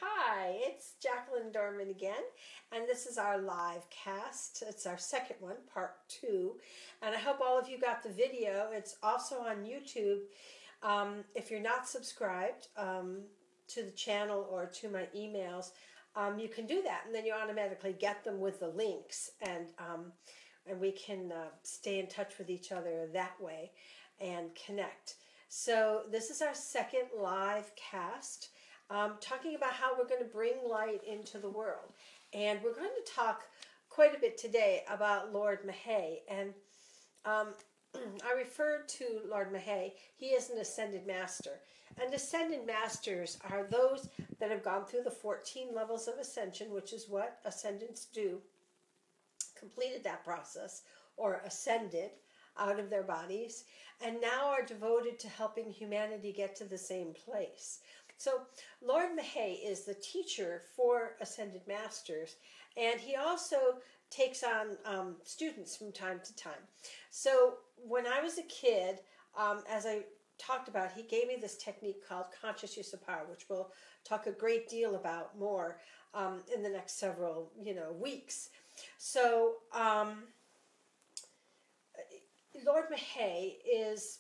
Hi, it's Jaculin Dorman again, and this is our live cast. It's our second one, part 2, and I hope all of you got the video. It's also on YouTube. If you're not subscribed to the channel or to my emails, you can do that, and then you automatically get them with the links, and we can stay in touch with each other that way and connect. So this is our second live cast, talking about how we're going to bring light into the world. And we're going to talk quite a bit today about Lord Maha. And I referred to Lord Maha. He is an ascended master. And ascended masters are those that have gone through the 14 levels of ascension, which is what ascendants do, completed that process, or ascended out of their bodies, and now are devoted to helping humanity get to the same place. So Lord Maha is the teacher for ascended masters, and he also takes on students from time to time. So when I was a kid, as I talked about, he gave me this technique called conscious use of power, which we'll talk a great deal about more in the next several weeks. So Lord Maha is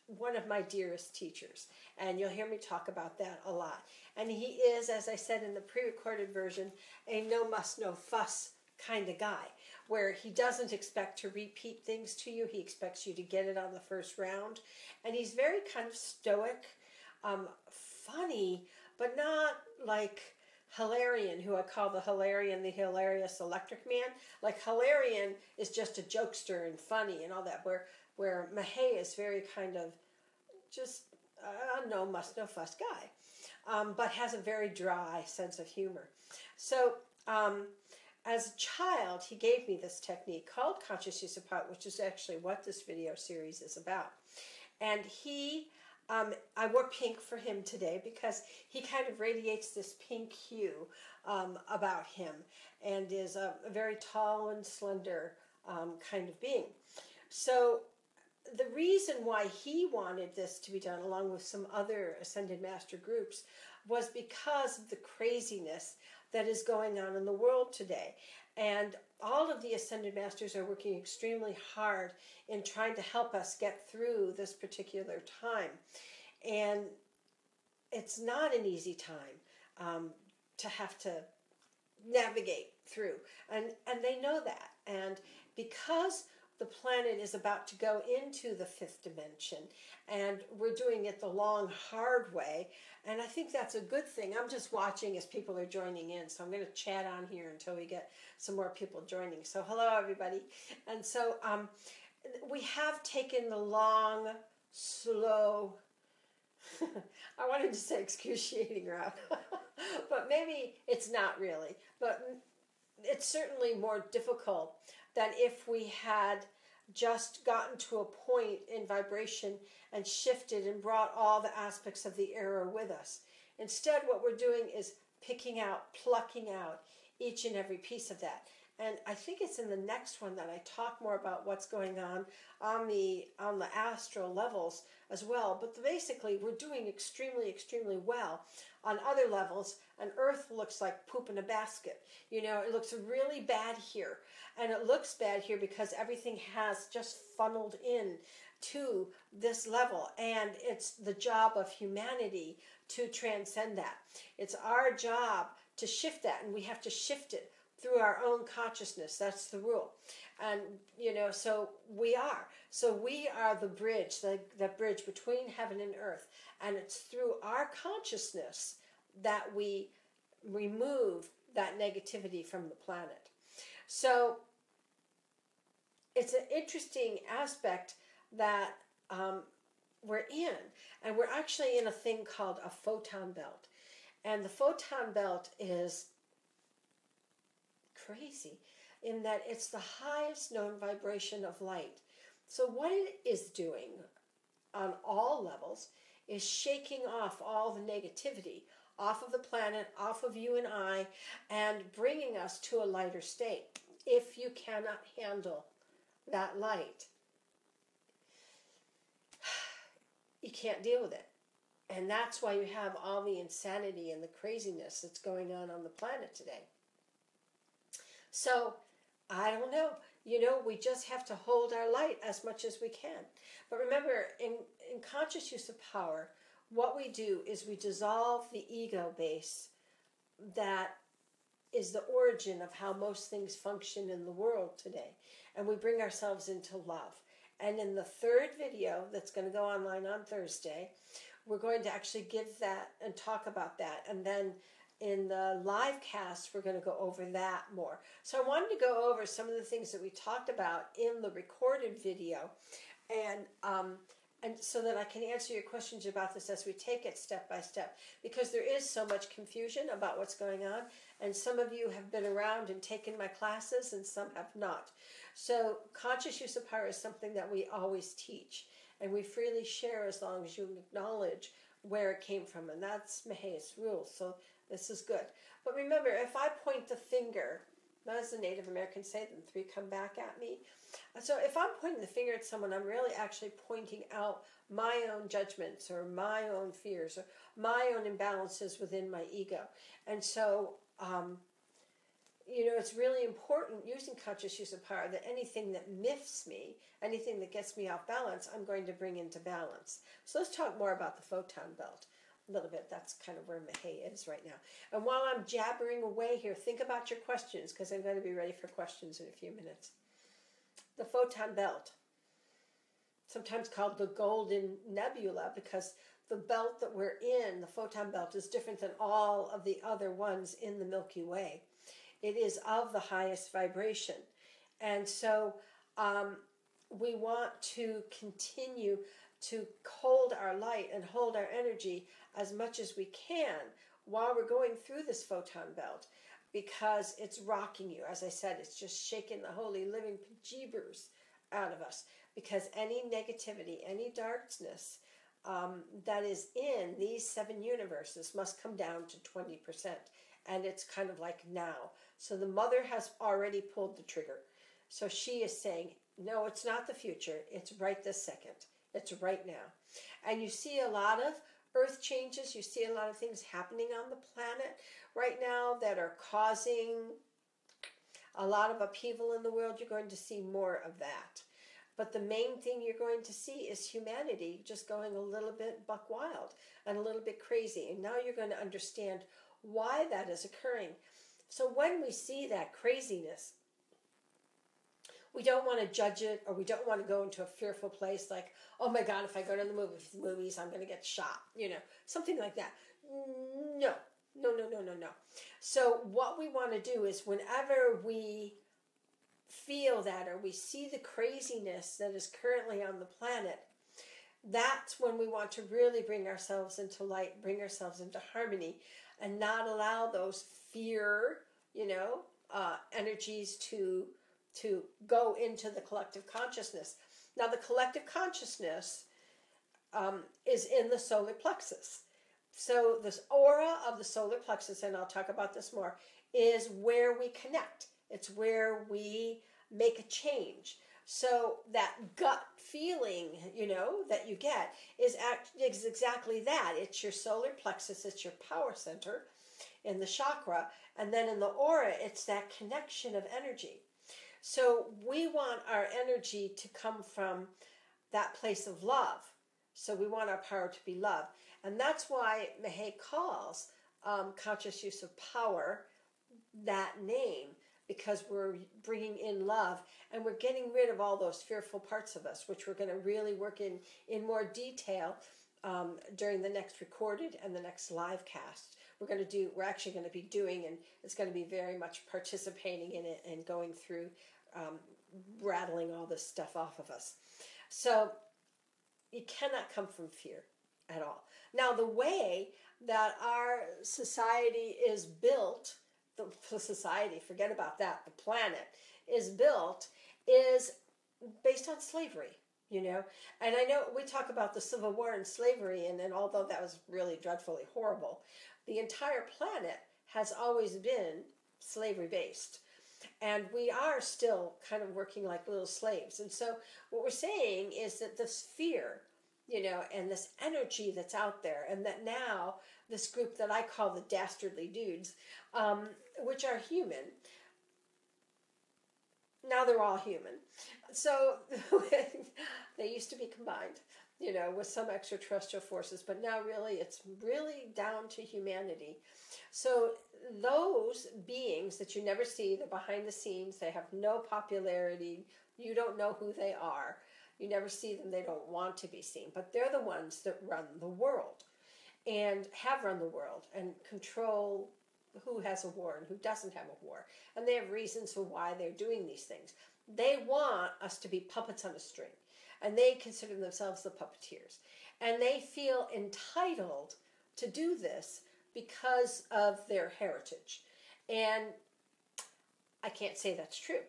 one of my dearest teachers, and you'll hear me talk about that a lot. And he is, as I said in the pre-recorded version, a no muss, no fuss kind of guy, where he doesn't expect to repeat things to you. He expects you to get it on the first round. And he's very kind of stoic, funny, but not like Hilarion, who I call the Hilarion, the hilarious electric man. Like Hilarion is just a jokester and funny and all that, where Maha is very kind of just no muss, no fuss guy, but has a very dry sense of humor. So as a child, he gave me this technique called conscious use of power, which is actually what this video series is about. And I wore pink for him today because he kind of radiates this pink hue about him, and is a very tall and slender kind of being. So the reason why he wanted this to be done, along with some other Ascended Master groups, was because of the craziness that is going on in the world today. And all of the Ascended Masters are working extremely hard in trying to help us get through this particular time. And it's not an easy time to have to navigate through. And they know that. And because the planet is about to go into the 5th dimension, and we're doing it the long, hard way, and I think that's a good thing. I'm just watching as people are joining in, so I'm going to chat on here until we get some more people joining. So hello, everybody. And so we have taken the long, slow, I wanted to say excruciating route, but maybe it's not really. But it's certainly more difficult than if we had just gotten to a point in vibration and shifted and brought all the aspects of the era with us. Instead, what we're doing is picking out, plucking out each and every piece of that. And I think it's in the next one that I talk more about what's going on the astral levels as well. But basically, we're doing extremely, extremely well on other levels. And Earth looks like poop in a basket. You know, it looks really bad here. And it looks bad here because everything has just funneled in to this level. And it's the job of humanity to transcend that. It's our job to shift that, and we have to shift it through our own consciousness. That's the rule. And, so we are. So we are the bridge, the bridge between heaven and earth. And it's through our consciousness that we remove that negativity from the planet. So it's an interesting aspect that we're in. And we're actually in a thing called a photon belt. And the photon belt is crazy in that it's the highest known vibration of light. So what it is doing on all levels is shaking off all the negativity off of the planet, off of you and I, and bringing us to a lighter state. If you cannot handle that light, you can't deal with it. And that's why you have all the insanity and the craziness that's going on the planet today. So, I don't know. We just have to hold our light as much as we can. But remember, in conscious use of power, what we do is we dissolve the ego base that is the origin of how most things function in the world today. And we bring ourselves into love. And in the third video that's going to go online on Thursday, we're going to actually give that and talk about that. And then in the live cast, we're going to go over that more. So I wanted to go over some of the things that we talked about in the recorded video, and so that I can answer your questions about this as we take it step by step, because there is so much confusion about what's going on, and some of you have been around and taken my classes and some have not. So conscious use of power is something that we always teach, and we freely share as long as you acknowledge where it came from, and that's Maha's rule. So this is good. But remember, if I point the finger, as the Native Americans say, then three come back at me. So if I'm pointing the finger at someone, I'm really actually pointing out my own judgments or my own fears or my own imbalances within my ego. And so, it's really important using conscious use of power that anything that miffs me, anything that gets me off balance, I'm going to bring into balance. So let's talk more about the photon belt a little bit. That's kind of where Maha is right now. And while I'm jabbering away here, think about your questions, because I'm going to be ready for questions in a few minutes. The photon belt, sometimes called the golden nebula, because the belt that we're in, the photon belt, is different than all of the other ones in the Milky Way. It is of the highest vibration. And so we want to continue to hold our light and hold our energy as much as we can while we're going through this photon belt, because it's rocking you. As I said, it's just shaking the holy living bejeebers out of us, because any negativity, any darkness that is in these 7 universes must come down to 20%. And it's kind of like now. So the mother has already pulled the trigger. So she is saying, no, it's not the future. It's right this second. It's right now. And you see a lot of earth changes. You see a lot of things happening on the planet right now that are causing a lot of upheaval in the world. You're going to see more of that. But the main thing you're going to see is humanity just going a little bit buck wild and a little bit crazy. And now you're going to understand why that is occurring. So when we see that craziness, we don't want to judge it, or we don't want to go into a fearful place like, oh my God, if I go to the movies, I'm going to get shot, something like that. No. So what we want to do is, whenever we feel that, or we see the craziness that is currently on the planet, that's when we want to really bring ourselves into light, bring ourselves into harmony, and not allow those fear, energies to go into the collective consciousness. Now, the collective consciousness is in the solar plexus. So this aura of the solar plexus, and I'll talk about this more, is where we connect. It's where we make a change. So that gut feeling, that you get is exactly that. It's your solar plexus. It's your power center in the chakra. And then in the aura, it's that connection of energy. So we want our energy to come from that place of love. So we want our power to be love. And that's why Maha calls conscious use of power that name, because we're bringing in love and we're getting rid of all those fearful parts of us, which we're going to really work in more detail during the next recorded and the next live cast. We're actually going to be doing, and it's going to be very much participating in it and going through rattling all this stuff off of us. So it cannot come from fear at all. Now, the way that our society is built, the society, forget about that, the planet is built, is based on slavery, And I know we talk about the Civil War and slavery, and although that was really dreadfully horrible, the entire planet has always been slavery-based. And we are still kind of working like little slaves. And so what we're saying is that this fear and this energy that's out there, and that now this group that I call the dastardly dudes, which are human. Now they're all human. So they used to be combined, with some extraterrestrial forces, but now really it's really down to humanity. So those beings that you never see, they're behind the scenes, they have no popularity, you don't know who they are, you never see them, they don't want to be seen, but they're the ones that run the world and have run the world and control who has a war and who doesn't have a war. And they have reasons for why they're doing these things. They want us to be puppets on a string, and they consider themselves the puppeteers. And they feel entitled to do this because of their heritage. And I can't say that's true.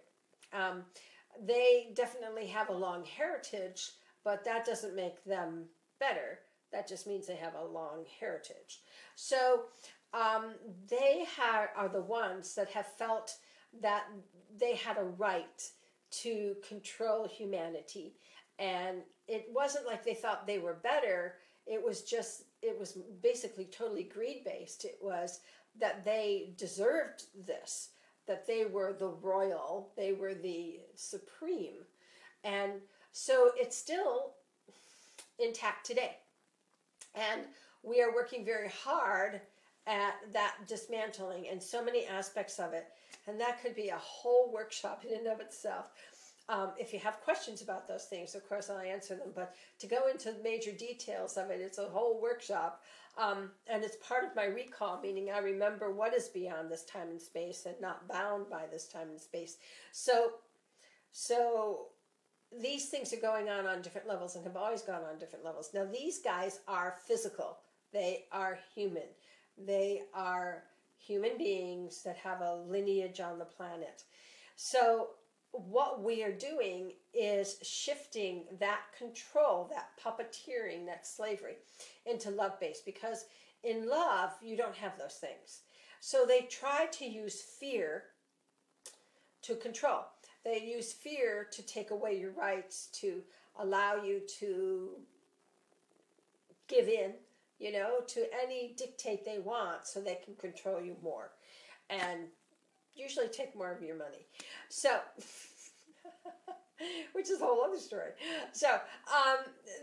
They definitely have a long heritage, but that doesn't make them better. That just means they have a long heritage. So they are the ones that have felt that they had a right to control humanity. And it wasn't like they thought they were better. It was basically totally greed-based. It was that they deserved this, that they were the royal, they were the supreme. And so it's still intact today. And we are working very hard at that dismantling and so many aspects of it. And that could be a whole workshop in and of itself. If you have questions about those things, of course, I'll answer them. But to go into major details of it, it's a whole workshop. And it's part of my recall, meaning I remember what is beyond this time and space and not bound by this time and space. So these things are going on different levels and have always gone on different levels. Now, these guys are physical. They are human. They are human beings that have a lineage on the planet. So what we are doing is shifting that control, that puppeteering, that slavery into love-based, because in love, you don't have those things. So they try to use fear to control. They use fear to take away your rights, to allow you to give in, to any dictate they want so they can control you more and usually take more of your money. So, which is a whole other story. So,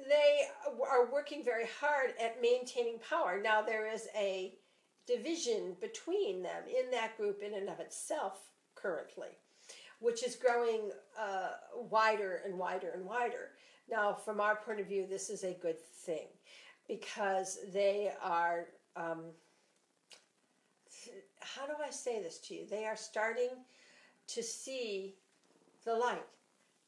they are working very hard at maintaining power. Now, there is a division between them in that group in and of itself currently, which is growing wider and wider and wider. Now, from our point of view, this is a good thing because they are, how do I say this to you? They are starting to see the light.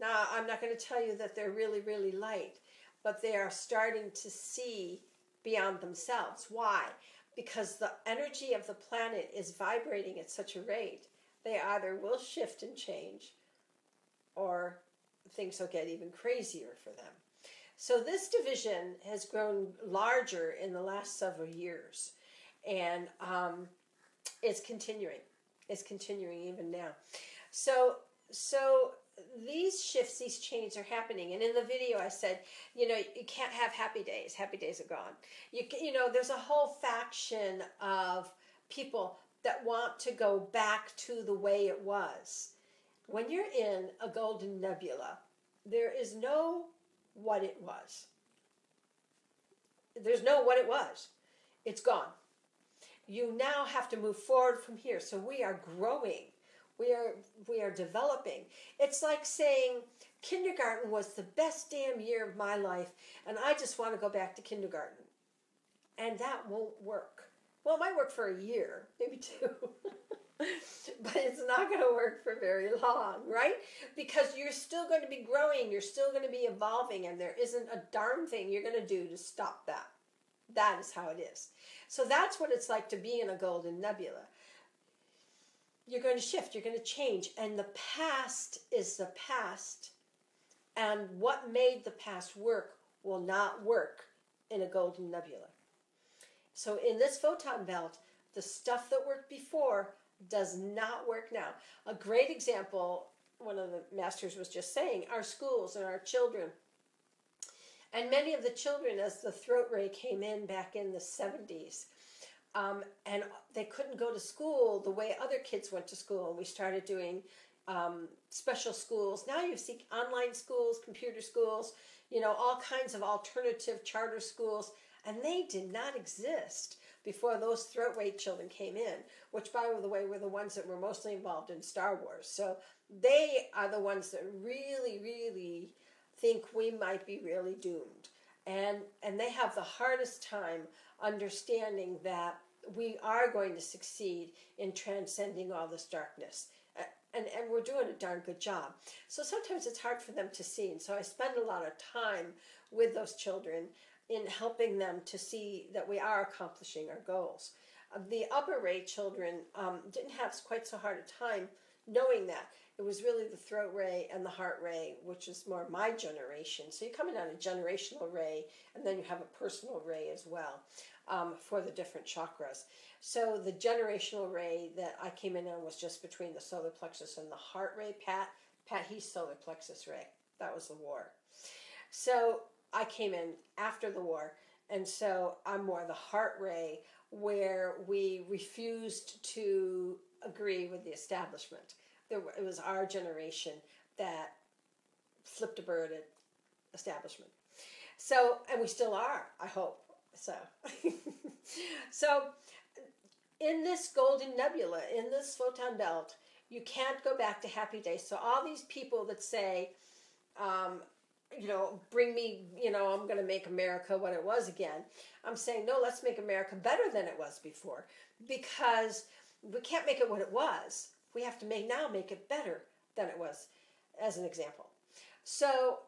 Now, I'm not going to tell you that they're really, really light, but they are starting to see beyond themselves. Why? Because the energy of the planet is vibrating at such a rate, they either will shift and change or things will get even crazier for them. So this division has grown larger in the last several years, and it's continuing. It's continuing even now. So these shifts, these changes are happening. And in the video I said, you can't have happy days. Happy days are gone. There's a whole faction of people that want to go back to the way it was. When you're in a golden nebula, there is no what it was. There's no what it was. It's gone. You now have to move forward from here. So we are growing. We are developing. It's like saying kindergarten was the best damn year of my life, and I just want to go back to kindergarten. And that won't work. Well, it might work for a year, maybe two. But it's not going to work for very long, right? Because you're still going to be growing, you're still going to be evolving, and there isn't a darn thing you're going to do to stop that. That is how it is. So that's what it's like to be in a golden nebula. You're going to shift, you're going to change, and the past is the past, and what made the past work will not work in a golden nebula. So in this photon belt, the stuff that worked before does not work now. A great example, one of the masters was just saying, our schools and our children And many of the children, as the throat ray came in back in the 70s, and they couldn't go to school the way other kids went to school. And we started doing special schools. Now you see online schools, computer schools, all kinds of alternative charter schools. And they did not exist before those throat ray children came in, which, by the way, were the ones that were mostly involved in Star Wars. So they are the ones that really, really think we might be really doomed. And they have the hardest time understanding that we are going to succeed in transcending all this darkness. And we're doing a darn good job. So sometimes it's hard for them to see. And so I spend a lot of time with those children in helping them to see that we are accomplishing our goals. The upper ray children didn't have quite so hard a time knowing that. It was really the throat ray and the heart ray, which is more my generation. So you're coming on a generational ray, and then you have a personal ray as well for the different chakras. So the generational ray that I came in on was just between the solar plexus and the heart ray. Pat, he's solar plexus ray. That was the war. So I came in after the war, and so I'm more the heart ray, where we refused to agree with the establishment. It was our generation that flipped a bird at establishment. So, and we still are, I hope. So, so in this golden nebula, in this photon belt, you can't go back to happy days. So all these people that say, bring me, I'm going to make America what it was again. I'm saying, no, let's make America better than it was before, because we can't make it what it was. We have to make it better than it was, as an example. So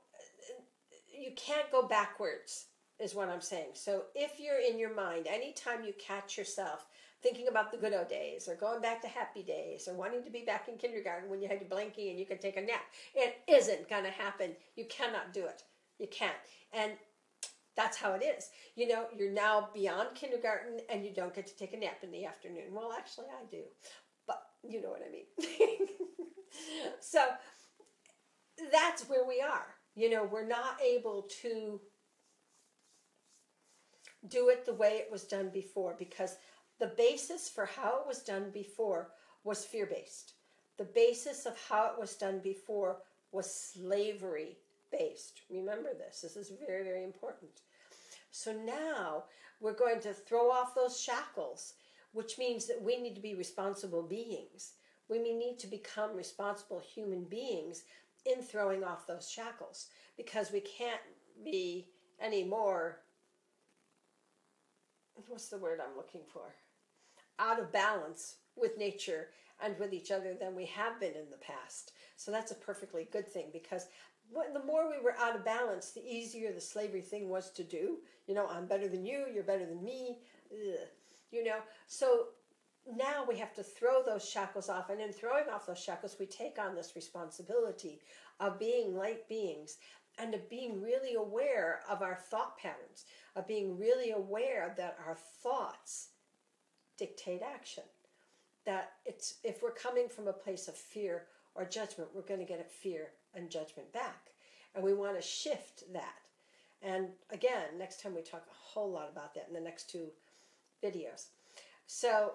you can't go backwards, is what I'm saying. So if you're in your mind, anytime you catch yourself thinking about the good old days, or going back to happy days, or wanting to be back in kindergarten when you had your blankie and you could take a nap, it isn't going to happen. You cannot do it. You can't. And that's how it is. You're now beyond kindergarten and you don't get to take a nap in the afternoon. Well, actually, I do. But you know what I mean. So that's where we are. We're not able to do it the way it was done before, because the basis for how it was done before was fear-based. The basis of how it was done before was slavery-based. Remember this. This is very, very important. So now we're going to throw off those shackles, which means that we need to be responsible beings. We need to become responsible human beings in throwing off those shackles, because we can't be any more, what's the word I'm looking for, out of balance with nature and with each other than we have been in the past. So that's a perfectly good thing, because the more we were out of balance, the easier the slavery thing was to do. I'm better than you, you're better than me. Ugh. So now we have to throw those shackles off, and in throwing off those shackles, we take on this responsibility of being light beings, and of being really aware of our thought patterns, of being really aware that our thoughts dictate action. That if we're coming from a place of fear or judgment, we're going to get fear and judgment back. And we want to shift that. And again, next time we talk a whole lot about that in the next 2 videos. So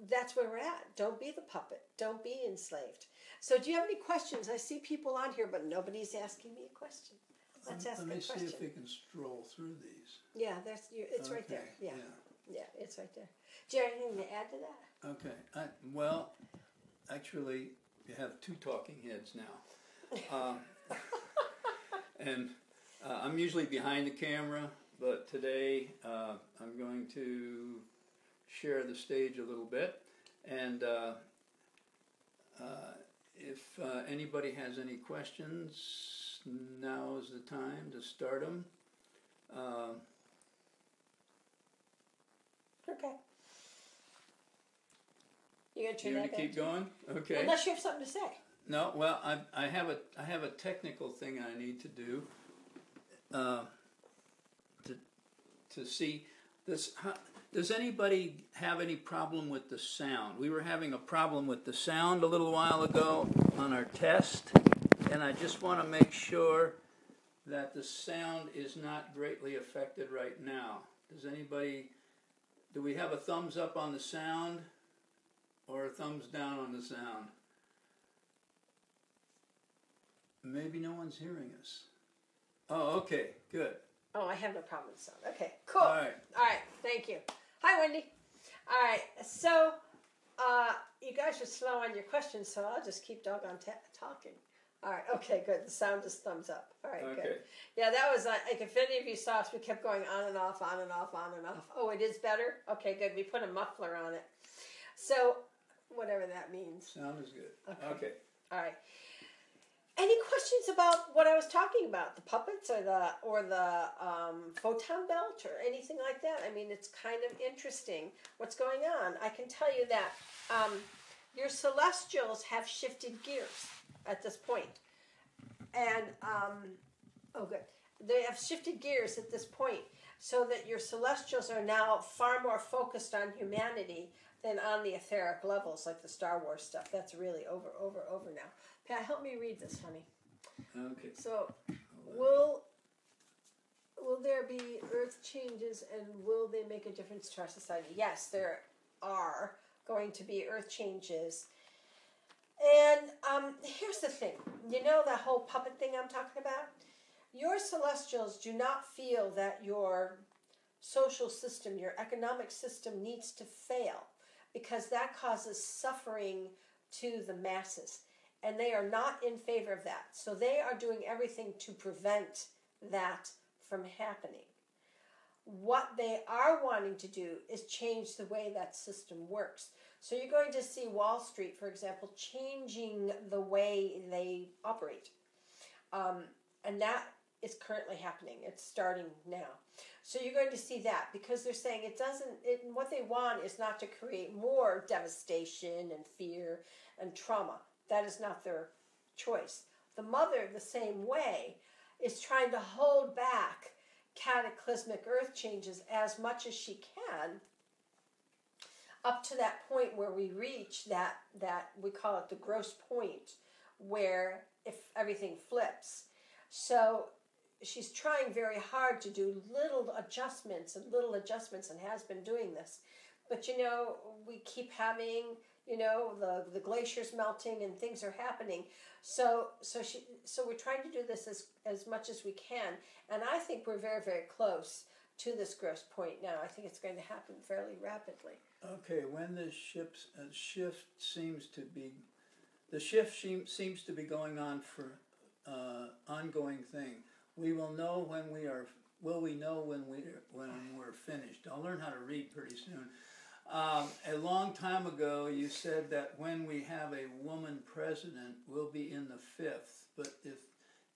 that's where we're at. Don't be the puppet. Don't be enslaved. So do you have any questions? I see people on here, but nobody's asking me a question. Let's ask a question. Let me see if we can stroll through these. Yeah, it's right there. Yeah, it's right there. Do you have anything to add to that? Okay. Well, actually, you have 2 talking heads now. And I'm usually behind the camera, but today I'm going to share the stage a little bit. And if anybody has any questions, now is the time to start them. Okay. You gonna turn You that want to keep back? going? Okay. Unless you have something to say. No, well, I have a technical thing I need to do to see this. Does anybody have any problem with the sound? We were having a problem with the sound a little while ago on our test, and I just want to make sure that the sound is not greatly affected right now. Do we have a thumbs up on the sound or a thumbs down on the sound? Maybe no one's hearing us. Oh, okay, good. Oh, I have no problem with sound. Okay, cool. All right. All right, thank you. Hi, Wendy. All right, so you guys are slow on your questions, so I'll just keep doggone talking. All right, okay, good. The sound is thumbs up. All right, Okay. good. Yeah, that was like if any of you saw us, we kept going on and off, on and off, on and off. Oh, it is better? Okay, good. We put a muffler on it. So, whatever that means. Sound is good. Okay. All right. Any questions about what I was talking about, the puppets or the photon belt or anything like that? I mean, it's kind of interesting what's going on. I can tell you that your celestials have shifted gears at this point, and good. They have shifted gears at this point, so that your celestials are now far more focused on humanity than on the etheric levels, like the Star Wars stuff. That's really over now. Pat, help me read this, honey. Okay. So, will there be earth changes, and will they make a difference to our society? Yes, there are going to be earth changes. And here's the thing. You know that whole puppet thing I'm talking about? Your celestials do not feel that your social system, your economic system needs to fail, because that causes suffering to the masses. And they are not in favor of that. So they are doing everything to prevent that from happening. What they are wanting to do is change the way that system works. So you're going to see Wall Street, for example, changing the way they operate. And that is currently happening. It's starting now. So you're going to see that, because they're saying what they want is not to create more devastation and fear and trauma. That is not their choice. The mother, the same way, is trying to hold back cataclysmic earth changes as much as she can, up to that point where we reach that we call it the gross point, where if everything flips. So she's trying very hard to do little adjustments and has been doing this. But we keep having the glaciers melting and things are happening. So we're trying to do this as much as we can. And I think we're very, very close to this gross point now. I think it's going to happen fairly rapidly. Okay, when the shift seems to be going on for ongoing thing, we will know when we're finished. I'll learn how to read pretty soon. A long time ago, you said that when we have a woman president, we'll be in the fifth. But if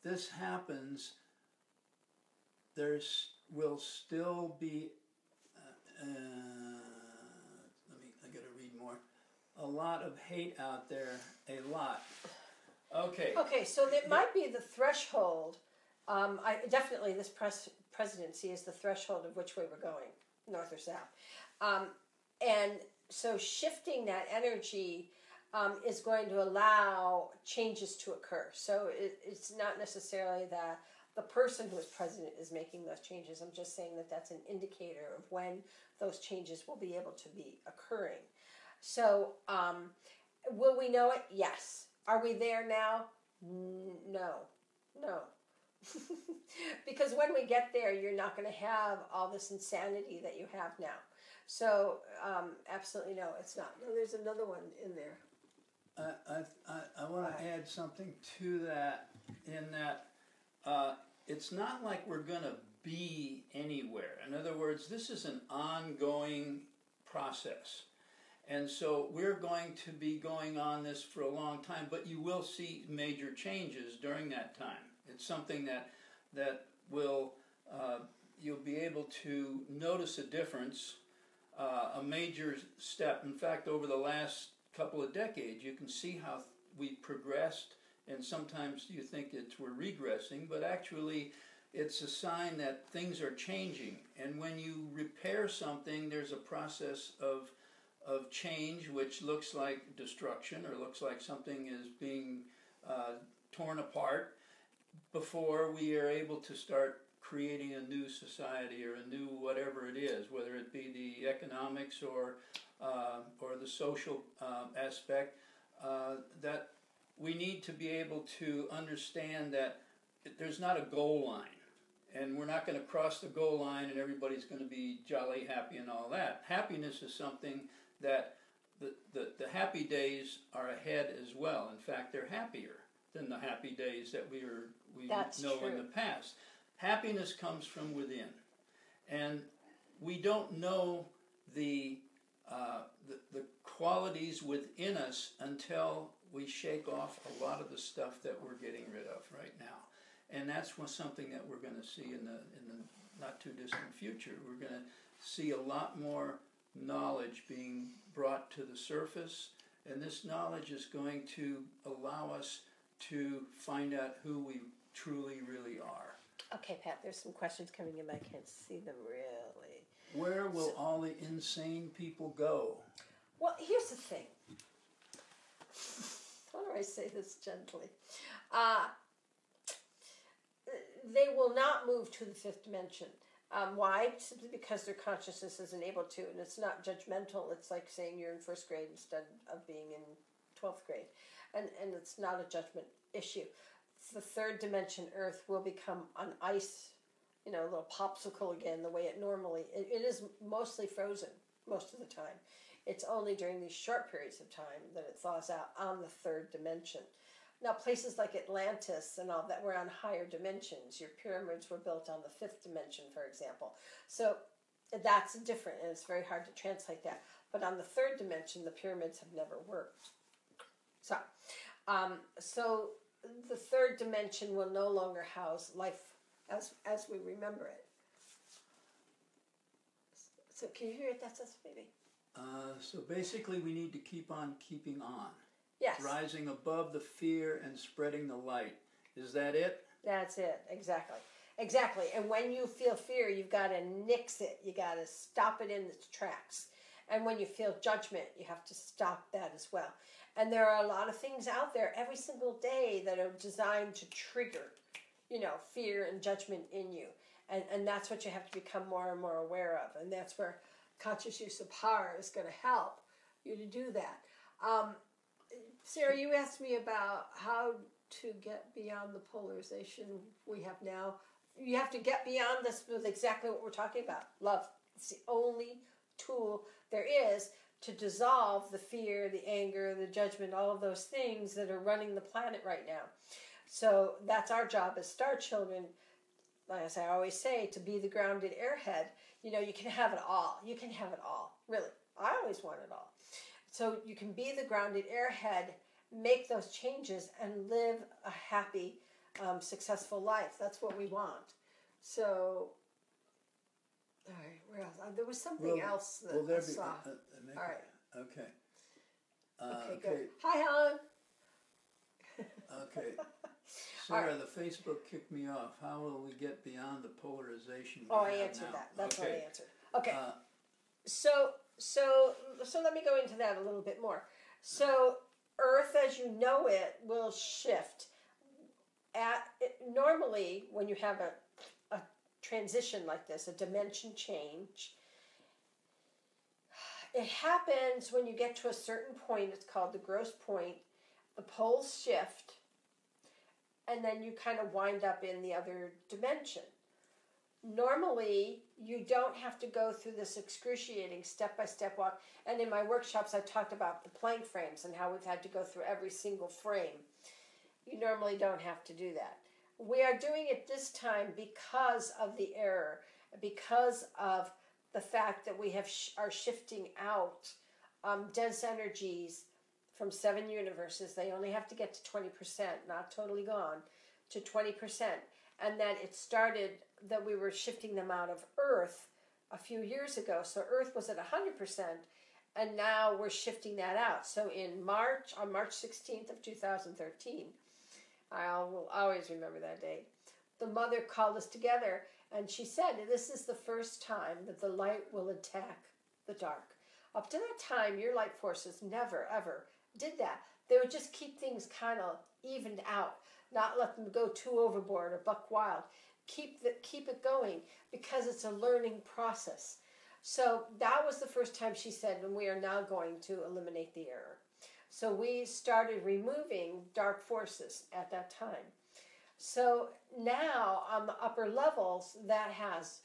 this happens, will still be. I gotta read more. A lot of hate out there. A lot. Okay. Okay, so that might be the threshold. Definitely, this presidency is the threshold of which way we're going, north or south. And so shifting that energy is going to allow changes to occur. So it's not necessarily that the person who is president is making those changes. I'm just saying that that's an indicator of when those changes will be able to be occurring. So will we know it? Yes. Are we there now? No. Because when we get there, you're not going to have all this insanity that you have now. So, absolutely no, it's not. No, there's another one in there. I want to add something to that, in that it's not like we're going to be anywhere. In other words, this is an ongoing process. And so we're going to be going on this for a long time, but you will see major changes during that time. It's something that will, you'll be able to notice a difference. A major step. In fact, over the last couple of decades, you can see how we've progressed, and sometimes you think we're regressing, but actually it's a sign that things are changing. And when you repair something, there's a process of change, which looks like destruction or looks like something is being torn apart. before we are able to start creating a new society or a new whatever it is, whether it be the economics or the social aspect, that we need to be able to understand that there's not a goal line. And we're not going to cross the goal line and everybody's going to be jolly happy and all that. Happiness is something that the happy days are ahead as well. In fact, they're happier than the happy days that we know in the past. Happiness comes from within. And we don't know the qualities within us until we shake off a lot of the stuff that we're getting rid of right now. And that's something that we're going to see in the not too distant future. We're going to see a lot more knowledge being brought to the surface, and this knowledge is going to allow us to find out who we truly, really are. Okay, Pat, there's some questions coming in, but I can't see them really. Where will all the insane people go? Well, here's the thing. How do I say this gently? They will not move to the fifth dimension. Why? Simply because their consciousness isn't able to, and it's not judgmental. It's like saying you're in first grade instead of being in 12th grade. And it's not a judgment issue. The third dimension, Earth, will become an ice, a little popsicle again, the way it normally... It is mostly frozen most of the time. It's only during these short periods of time that it thaws out on the third dimension. Now, places like Atlantis and all that were on higher dimensions. Your pyramids were built on the fifth dimension, for example. So that's different, and it's very hard to translate that. But on the third dimension, the pyramids have never worked. So the third dimension will no longer house life as we remember it. So can you hear it? That's us, baby. So basically, we need to keep on keeping on. Yes. Rising above the fear and spreading the light. Is that it? That's it. Exactly. Exactly. And when you feel fear, you've got to nix it. You got to stop it in its tracks. And when you feel judgment, you have to stop that as well. And there are a lot of things out there every single day that are designed to trigger, fear and judgment in you. And that's what you have to become more and more aware of. And that's where conscious use of power is going to help you to do that. Sarah, you asked me about how to get beyond the polarization we have now. You have to get beyond this with exactly what we're talking about. Love. It's the only tool there is to dissolve the fear, the anger, the judgment, all of those things that are running the planet right now. So that's our job as star children, as I always say, to be the grounded airhead. You can have it all. You can have it all. Really. I always want it all. So you can be the grounded airhead, make those changes, and live a happy, successful life. That's what we want. So, all right, where else? There was something else that I saw. All right. Okay. Okay, good. Hi, Helen. Okay. Sarah, the Facebook kicked me off. How will we get beyond the polarization? I answered that. That's what I answered. Okay. So let me go into that a little bit more. So Earth as you know it will shift. Normally, when you have a transition like this, a dimension change, it happens when you get to a certain point. It's called the gross point. The poles shift, and then you kind of wind up in the other dimension. Normally, you don't have to go through this excruciating step-by-step walk. And in my workshops, I talked about the plank frames and how we've had to go through every single frame. You normally don't have to do that. We are doing it this time because of the error, because of the fact that we are shifting out dense energies from 7 universes. They only have to get to 20%, not totally gone, to 20%. And that it started that we were shifting them out of Earth a few years ago. So Earth was at 100%, and now we're shifting that out. So on March 16th of 2013, I will always remember that date, the mother called us together, and she said, this is the first time that the light will attack the dark. Up to that time, your light forces never, ever did that. They would just keep things kind of evened out. not let them go too overboard or buck wild. Keep it going, because it's a learning process. So that was the first time she said, and we are now going to eliminate the error. So we started removing dark forces at that time. So now on the upper levels, that has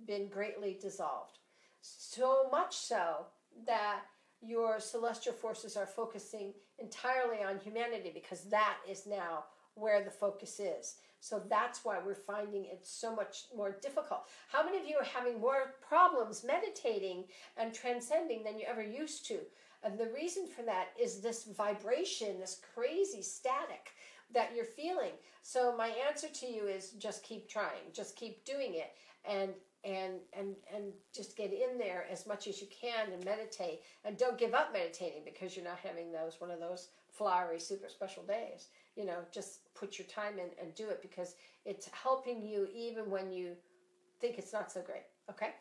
been greatly dissolved. So much so that your celestial forces are focusing entirely on humanity, because that is now where the focus is. So that's why we're finding it so much more difficult. How many of you are having more problems meditating and transcending than you ever used to? And the reason for that is this vibration, this crazy static that you're feeling. So my answer to you is just keep trying, just keep doing it, and just get in there as much as you can and meditate. And don't give up meditating because you're not having one of those flowery super special days. Just put your time in and do it, because it's helping you even when you think it's not so great. Okay?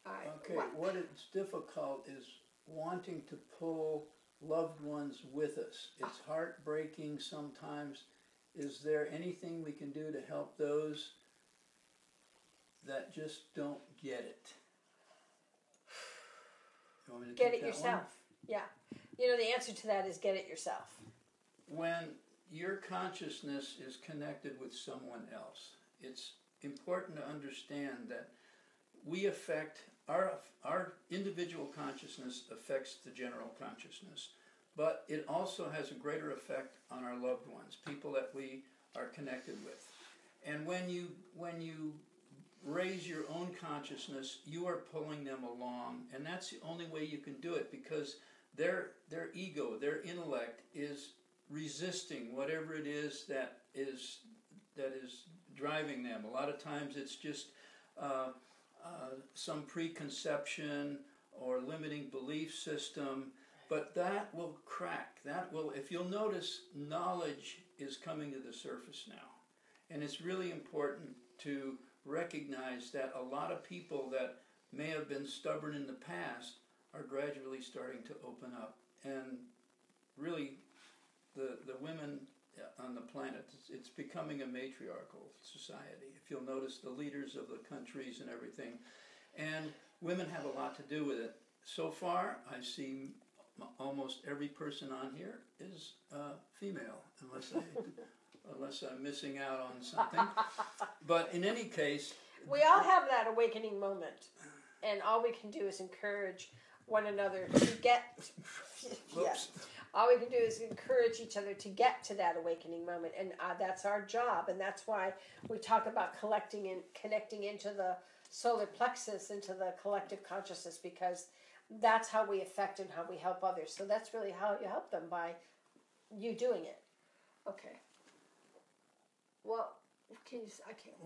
All right. Okay, what is difficult is wanting to pull loved ones with us. It's heartbreaking sometimes. Is there anything we can do to help those that just don't get it? You want me to get take it that yourself. one? Yeah. The answer to that is get it yourself. When your consciousness is connected with someone else, it's important to understand that we affect our individual consciousness affects the general consciousness, but it also has a greater effect on our loved ones, people that we are connected with. And when you raise your own consciousness, you are pulling them along, and that's the only way you can do it, because their ego, their intellect is resisting whatever it is that is driving them. A lot of times it's just some preconception or limiting belief system, but that will crack. If you'll notice, knowledge is coming to the surface now. And it's really important to recognize that a lot of people that may have been stubborn in the past are gradually starting to open up. And really, the women on the planet, it's becoming a matriarchal society. If you'll notice, the leaders of the countries and everything, and women have a lot to do with it. So far, I see almost every person on here is female, unless I'm missing out on something. But in any case, we all have that awakening moment, and all we can do is encourage one another to get. Yes. All we can do is encourage each other to get to that awakening moment, and that's our job, and that's why we talk about collecting and connecting into the solar plexus, into the collective consciousness, because that's how we affect and how we help others. So that's really how you help them, by you doing it. Okay. Well, I can't.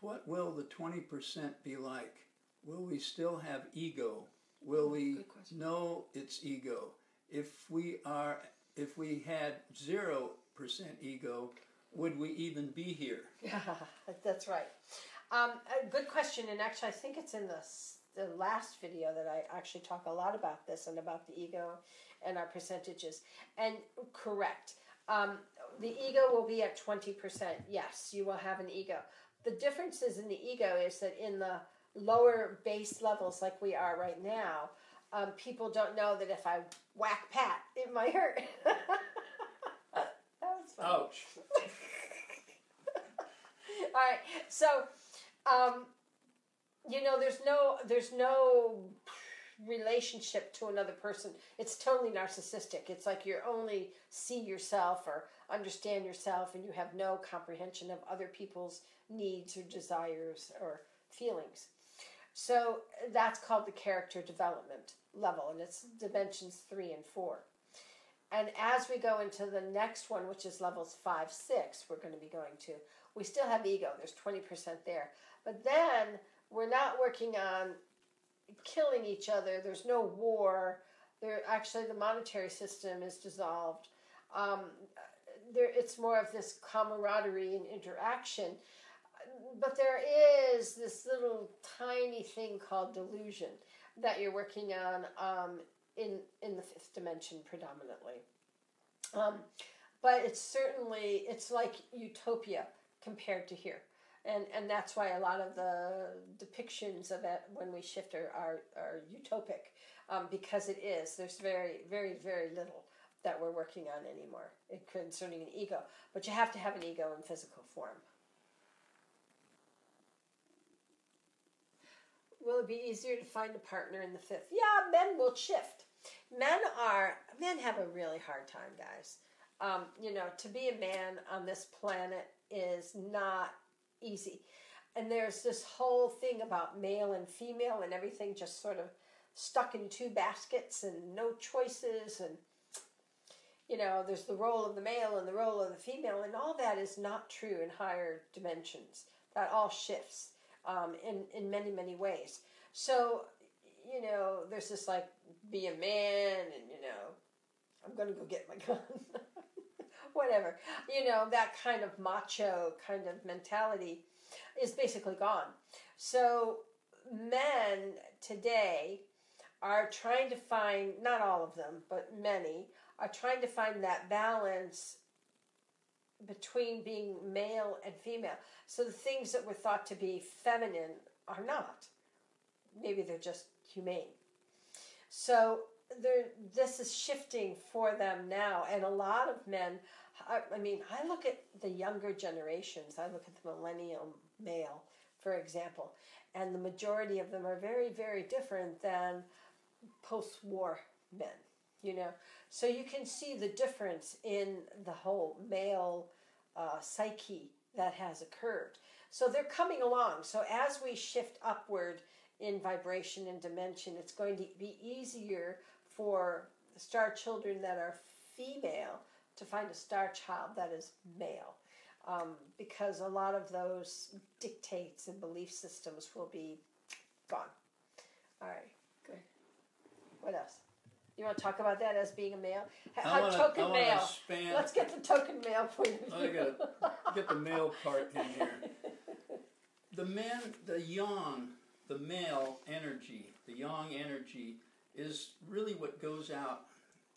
What will the 20% be like? Will we still have ego? Will we know it's ego? If we had 0% ego, would we even be here? Yeah, that's right. A good question, and actually I think it's in the last video that I actually talk a lot about this and about the ego and our percentages. And correct. The ego will be at 20%. Yes, you will have an ego. The difference is in the ego is that in the lower base levels like we are right now, people don't know that if I whack Pat, it might hurt. That was funny. Ouch. All right, so there's no relationship to another person. It's totally narcissistic. It's like you only see yourself or understand yourself, and you have no comprehension of other people's needs or desires or feelings. So that's called the character development level, and it's dimensions 3 and 4. And as we go into the next one, which is levels 5, 6, we're going to be going to, we still have ego. There's 20% there. But then we're not working on killing each other. There's no war. Actually, the monetary system is dissolved. It's more of this camaraderie and interaction. But there is this little tiny thing called delusion that you're working on in the 5th dimension predominantly. But it's like utopia compared to here. And that's why a lot of the depictions of it when we shift are utopic, because it is. There's very, very, very little that we're working on anymore concerning an ego. But you have to have an ego in physical form. Will it be easier to find a partner in the fifth? Yeah, men will shift. Men have a really hard time, guys. To be a man on this planet is not easy. And there's this whole thing about male and female and everything just sort of stuck in two baskets and no choices. And, there's the role of the male and the role of the female. And all that is not true in higher dimensions. That all shifts in many, many ways. So, there's this like, be a man and, I'm going to go get my gun. Whatever. That kind of macho kind of mentality is basically gone. So men today are trying to find, not all of them, but many, are trying to find that balance between being male and female. So the things that were thought to be feminine are not. Maybe they're just humane. So this is shifting for them now. And a lot of men, I look at the younger generations. I look at the millennial male, for example. And the majority of them are very, very different than post-war men, So you can see the difference in the whole male psyche that has occurred. So they're coming along. So as we shift upward in vibration and dimension, it's going to be easier for star children that are female to find a star child that is male, because a lot of those dictates and belief systems will be gone. All right, good. What else? You want to talk about that as being a male? Token male. Let's get the token male point of view. I gotta get the male part in here. The male energy, the yang energy, is really what goes out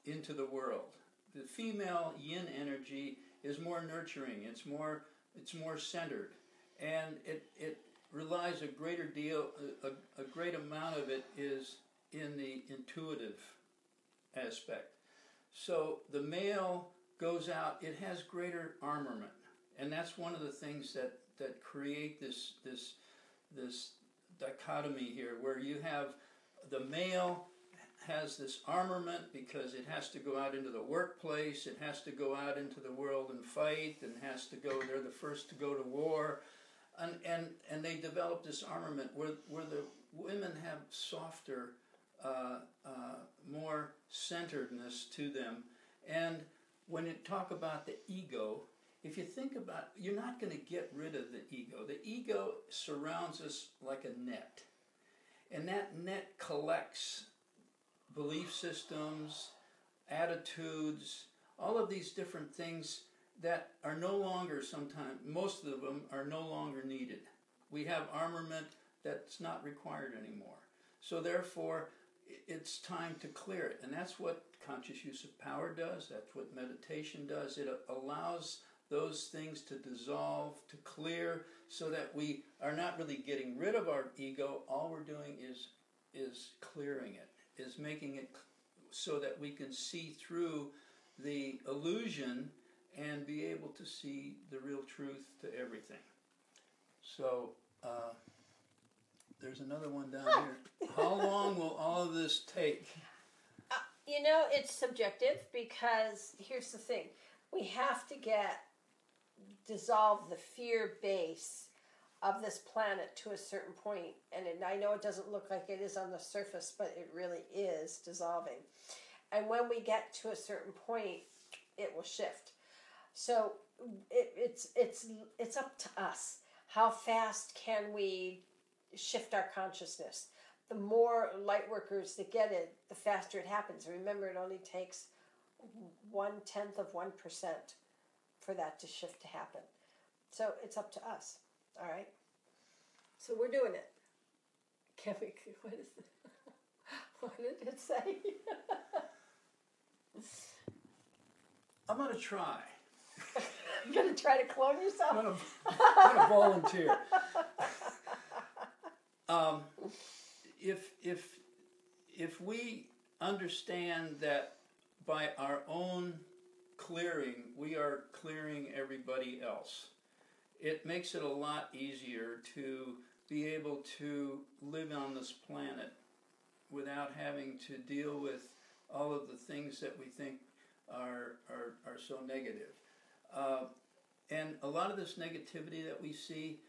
into the world. The female yin energy is more nurturing. It's more centered, and it relies a great amount of it is in the intuitive aspect. So the male goes out. It has greater armament, and that's one of the things that create this dichotomy here, where you have the male has this armament because it has to go out into the workplace, it has to go out into the world and fight, and has to go, they're the first to go to war, and they develop this armament where the women have softer, more centeredness to them. And when you talk about the ego, if you think about, you're not going to get rid of the ego. The ego surrounds us like a net, and that net collects belief systems, attitudes, all of these different things that are no longer, sometimes, most of them are no longer needed. We have armament that's not required anymore. So therefore, it's time to clear it. And that's what conscious use of power does. That's what meditation does. It allows those things to dissolve, to clear, so that we are not really getting rid of our ego. All we're doing is clearing it, is making it so that we can see through the illusion and be able to see the real truth to everything. So there's another one down here. How long will all of this take? It's subjective, because here's the thing. We have to dissolve the fear base of this planet to a certain point. And I know it doesn't look like it is on the surface, but it really is dissolving. And when we get to a certain point, it will shift. So it's up to us. How fast can we shift our consciousness? The more light workers that get it, the faster it happens. Remember, it only takes 1/10 of 1% for that to shift to happen. So it's up to us. All right? So we're doing it. What did it say? I'm going to try. You're going to try to clone yourself? I'm gonna volunteer. If we understand that by our own clearing, we are clearing everybody else, it makes it a lot easier to be able to live on this planet without having to deal with all of the things that we think are so negative. And a lot of this negativity that we see,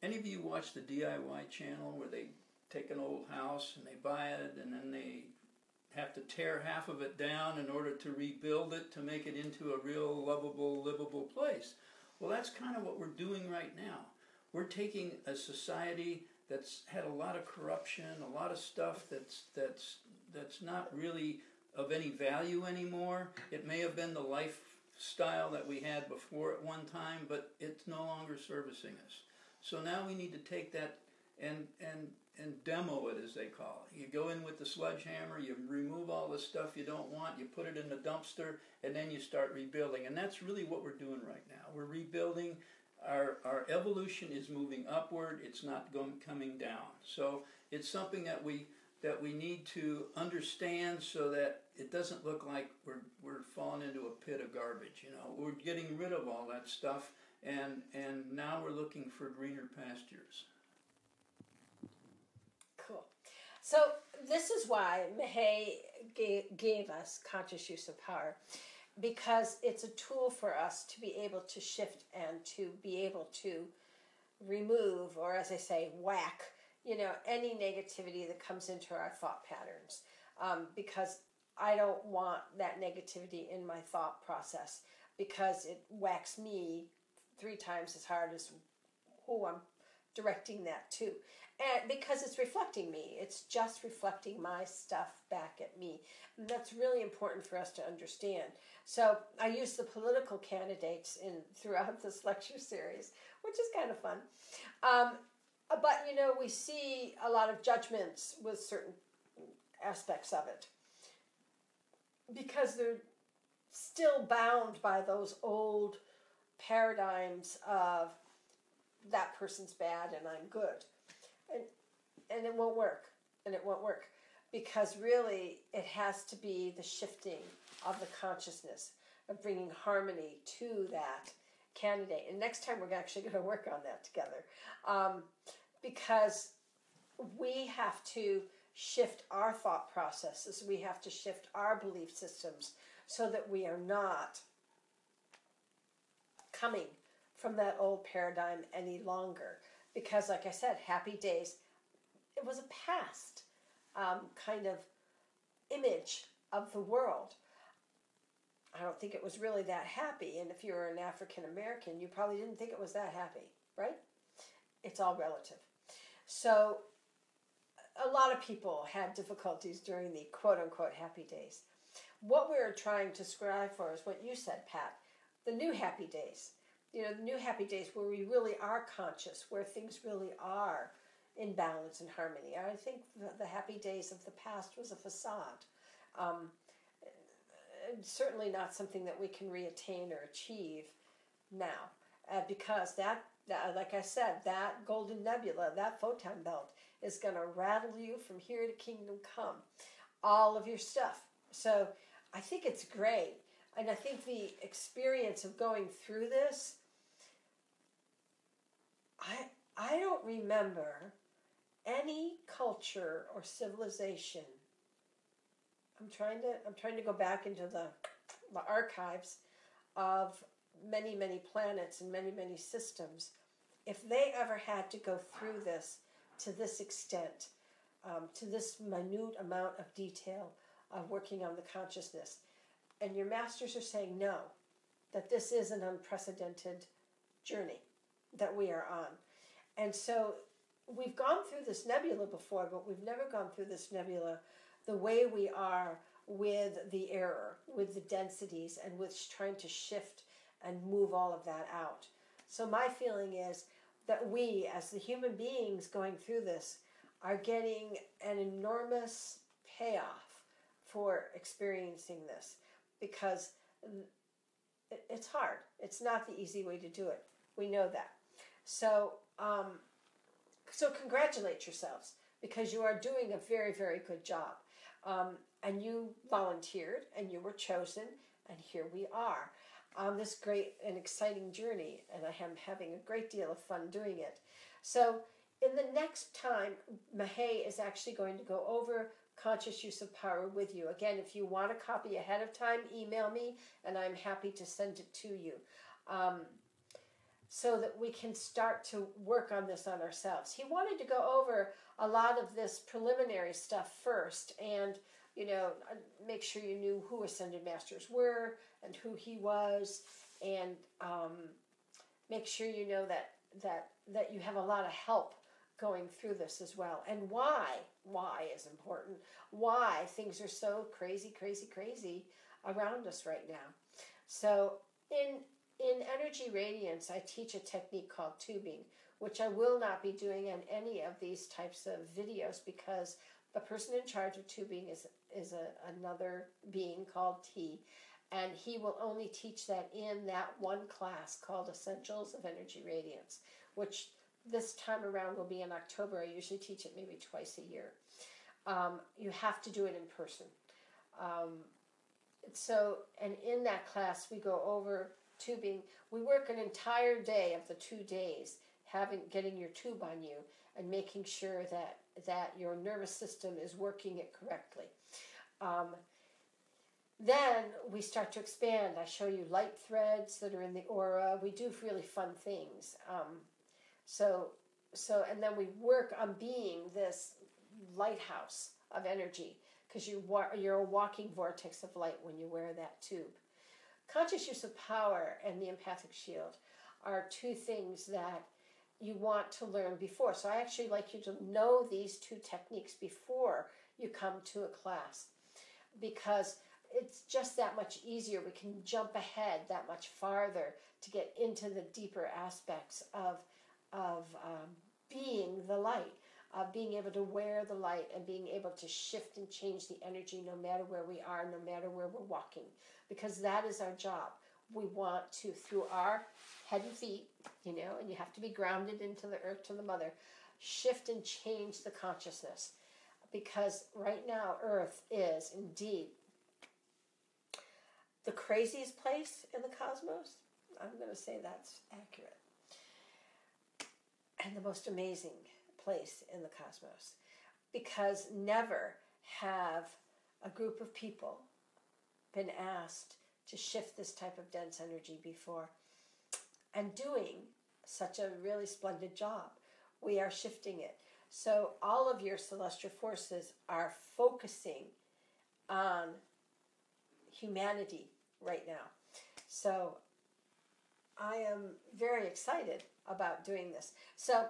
any of you watch the DIY channel where they take an old house and they buy it and then they have to tear half of it down in order to rebuild it to make it into a real lovable, livable place? Well, that's kind of what we're doing right now. We're taking a society that's had a lot of corruption, a lot of stuff that's not really of any value anymore. It may have been the lifestyle that we had before at one time, but it's no longer servicing us. So now we need to take that and demo it, as they call it. You go in with the sledgehammer, you remove all the stuff you don't want, you put it in the dumpster, and then you start rebuilding. And that's really what we're doing right now. We're rebuilding. Our evolution is moving upward. It's not coming down. So it's something that we need to understand so that it doesn't look like we're falling into a pit of garbage. You know, we're getting rid of all that stuff, and now we're looking for greener pastures. Cool. So this is why Maha gave us conscious use of power, because it's a tool for us to be able to shift and to be able to remove, or as I say, whack, any negativity that comes into our thought patterns. Because I don't want that negativity in my thought process, because it whacks me 3 times as hard as who I'm directing that to. And because it's reflecting me. It's just reflecting my stuff back at me. And that's really important for us to understand. So I use the political candidates throughout this lecture series, which is kind of fun. But, we see a lot of judgments with certain aspects of it, because they're still bound by those old paradigms of that person's bad and I'm good. And it won't work. And it won't work. Because really, it has to be the shifting of the consciousness, of bringing harmony to that candidate. And next time, we're actually going to work on that together. Because we have to shift our thought processes. We have to shift our belief systems so that we are not coming from that old paradigm any longer. Because, like I said, happy days, it was a past kind of image of the world. I don't think it was really that happy. And if you were an African American, you probably didn't think it was that happy, right? It's all relative. So a lot of people had difficulties during the quote-unquote happy days. What we're trying to strive for is what you said, Pat, the new happy days. The new happy days where we really are conscious, where things really are in balance and harmony. I think the happy days of the past was a facade. Certainly not something that we can reattain or achieve now. Because that, like I said, that golden nebula, that photon belt, is going to rattle you from here to kingdom come. All of your stuff. So I think it's great. And I think the experience of going through this, I don't remember any culture or civilization. I'm trying to go back into the archives of many, many planets and many, many systems. If they ever had to go through this to this extent, to this minute amount of detail of working on the consciousness, and your masters are saying no, that this is an unprecedented journey that we are on. And so we've gone through this nebula before, but we've never gone through this nebula the way we are with the error, with the densities, and with trying to shift and move all of that out. So my feeling is that we, as the human beings going through this, are getting an enormous payoff for experiencing this, because it's hard. It's not the easy way to do it. We know that. So, so congratulate yourselves because you are doing a very, very good job. And you volunteered and you were chosen, and here we are on this great and exciting journey, and I am having a great deal of fun doing it. So in the next time, Maha is actually going to go over conscious use of power with you. Again, if you want a copy ahead of time, email me and I'm happy to send it to you, so that we can start to work on this on ourselves. He wanted to go over a lot of this preliminary stuff first, and make sure you knew who Ascended Masters were and who he was, and make sure you know that you have a lot of help going through this as well, and why is important, why things are so crazy around us right now. So in energy radiance, I teach a technique called tubing, which I will not be doing in any of these types of videos because the person in charge of tubing is another being called T, and he will only teach that in that one class called Essentials of Energy Radiance, which this time around will be in October. I usually teach it maybe twice a year. You have to do it in person. And in that class, we go over tubing. We work an entire day of the 2 days, getting your tube on you and making sure that your nervous system is working it correctly. Then we start to expand. I show you light threads that are in the aura. We do really fun things. And then we work on being this lighthouse of energy, because you're a walking vortex of light when you wear that tube. Conscious use of power and the empathic shield are two things that you want to learn before. So I actually like you to know these two techniques before you come to a class, because it's just that much easier. We can jump ahead that much farther to get into the deeper aspects of being the light, of being able to wear the light and being able to shift and change the energy no matter where we are, no matter where we're walking, because that is our job. We want to, through our head and feet, and you have to be grounded into the earth, to the mother, shift and change the consciousness, because right now Earth is indeed the craziest place in the cosmos. I'm going to say that's accurate. And the most amazing place in the cosmos, because never have a group of people been asked to shift this type of dense energy before, and doing such a really splendid job. We are shifting it. So all of your celestial forces are focusing on humanity right now. So I am very excited about doing this. So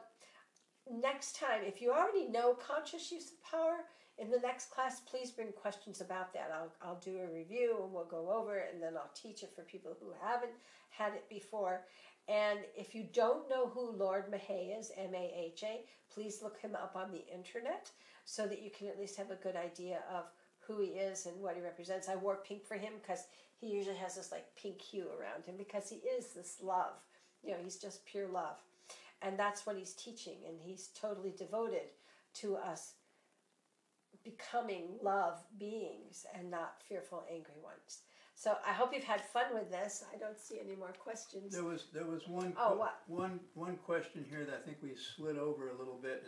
next time, if you already know conscious use of power, in the next class, please bring questions about that. I'll do a review and we'll go over it, and then I'll teach it for people who haven't had it before. And if you don't know who Lord Maha is, M-A-H-A, please look him up on the internet so that you can at least have a good idea of who he is and what he represents. I wore pink for him because he usually has this like pink hue around him, because he is this love. He's just pure love. And that's what he's teaching, and he's totally devoted to us becoming love beings and not fearful, angry ones. So I hope you've had fun with this. I don't see any more questions. There was one one question here that I think we slid over a little bit,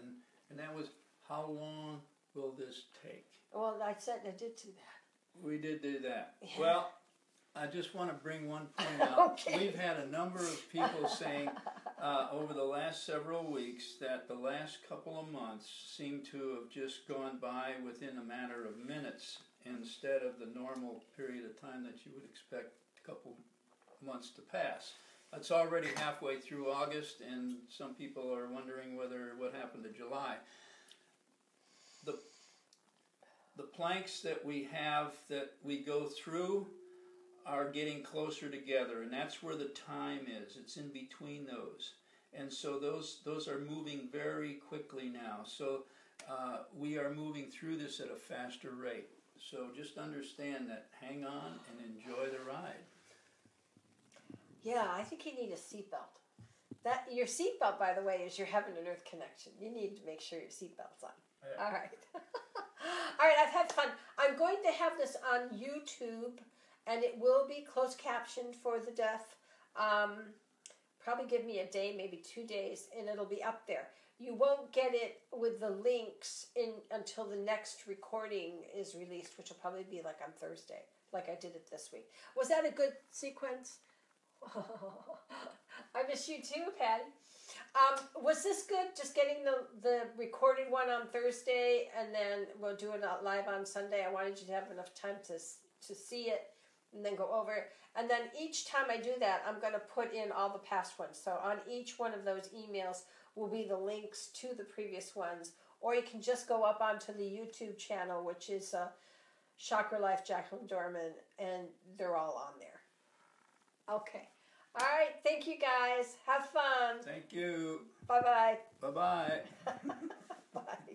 and that was, how long will this take? Well, I did do that. We did do that. Yeah. Well, I just want to bring one point out. Okay. We've had a number of people saying over the last several weeks that the last couple of months seem to have just gone by within a matter of minutes instead of the normal period of time that you would expect a couple months to pass. It's already halfway through August, and some people are wondering what happened to July. The planks that we have that we go through are getting closer together, and that's where the time is. It's in between those, and so those are moving very quickly now. So we are moving through this at a faster rate. So just understand that. Hang on and enjoy the ride. Yeah, I think you need a seatbelt. That your seatbelt, by the way, is your heaven and earth connection. You need to make sure your seatbelt's on. Yeah. All right. All right, I've had fun. I'm going to have this on YouTube, and it will be closed captioned for the deaf. Probably give me a day, maybe 2 days, and it'll be up there. You won't get it with the links until the next recording is released, which will probably be like on Thursday, like I did it this week. Was that a good sequence? I miss you too, Patty. Was this good? Just getting the recorded one on Thursday, and then we'll do it live on Sunday. I wanted you to have enough time to see it and then go over it. And then each time I do that, I'm going to put in all the past ones. So on each one of those emails will be the links to the previous ones. Or you can just go up onto the YouTube channel, which is Chakra Life Jaculin Dorman, and they're all on there. Okay. All right. Thank you, guys. Have fun. Thank you. Bye-bye. Bye-bye. Bye.